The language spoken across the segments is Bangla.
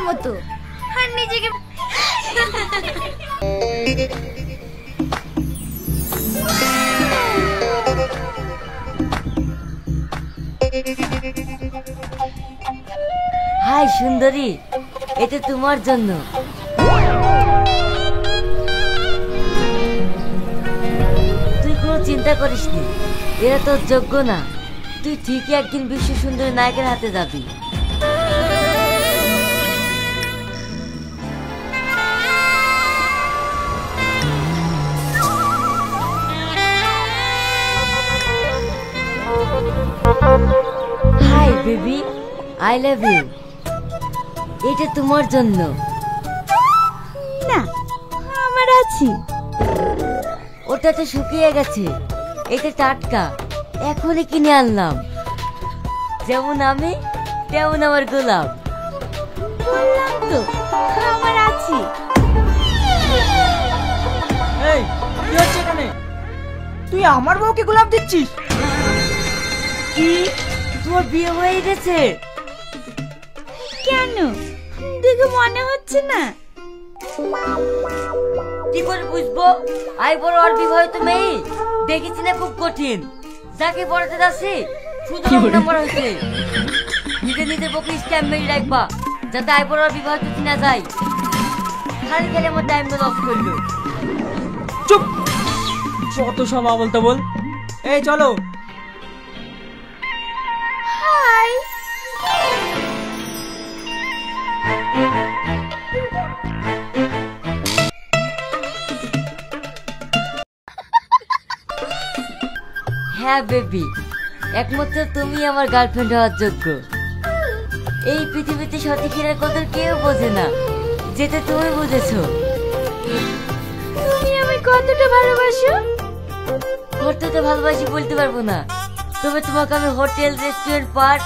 মতো আর নিজেকে হাই সুন্দরী, এটা তোমার জন্য। তুই কোনো চিন্তা করিস নি, এরা তোর যোগ্য না। তুই ঠিকই একদিন বিশ্ব সুন্দরী নায়কের হাতে যাবি। Hi baby, I love you. এটা তোমার জন্য। না, আমার আছে। ওটা তো শুকিয়ে গেছে, এটা টাটকা, এখনই কিনে আনলাম। যেমন আমি তেমন আমার গোলাপ। বললাম তো আমার আছে। এই কি হচ্ছে এখানে? তুই আমার বউকে গোলাপ দিচ্ছিস? কি, তোমার বিয়ে হয়ে গেছে? কেন, দেখে মনে হচ্ছে না? কি করে বুঝবো? আই বড় আর বিবাহিত মেয়ে দেখেছি না, খুব কঠিন। যাকে পড়াতে যাচ্ছি শুধু নাম্বার হয়েছে। নিজে নিজের বউকে স্ট্যাম্প মেরে রাখবা, যাতে আই বড় আর বিবাহিত চিনা যায়। খালি খালি আমার টাইম লস করলো। চুপ, যত সব আবল তাবল। এই চলো। হাই, হ্যাঁ বেবি, একমাত্র তুমি আমার গার্লফ্রেন্ড হওয়ার যোগ্য। এই পৃথিবীতে সতীখিনের কদর কেউ বোঝে না, যেটা তুমি বুঝেছো। তুমি আমায় কতটা ভালোবাসো? কতটা ভালোবাসি বলতে পারবো না, তবে তোমাকে আমি হোটেল, রেস্টুরেন্ট, পার্ক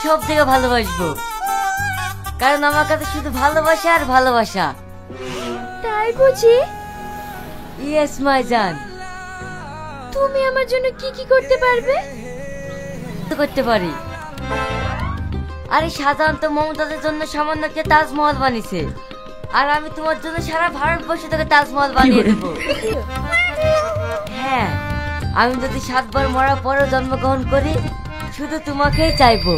সব থেকে ভালোবাসবো। কারণ আমার কাছে শুধু ভালোবাসা আর ভালোবাসা। তাই বুঝি? ইয়েস মাই জান। তুমি আমার জন্য কি কি করতে পারবে? করতে পারি। আরে সাধারণত মমতাজের জন্য সামান্য একটা তাজমহল বানিয়েছে, আর আমি তোমার জন্য সারা ভারতবর্ষ থেকে তাজমহল বানিয়ে দেবো। হ্যাঁ, আমি যদি 7 বার মরার পরেও জন্মগ্রহণ করি, শুধু তোমাকেই চাইবো।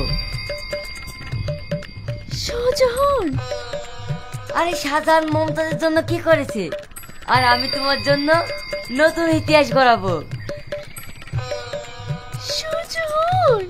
শাহজাহান? আরে শাহজাহান মমতাজের জন্য কি করেছে, আর আমি তোমার জন্য নতুন ইতিহাস গড়াবো। শাহজাহান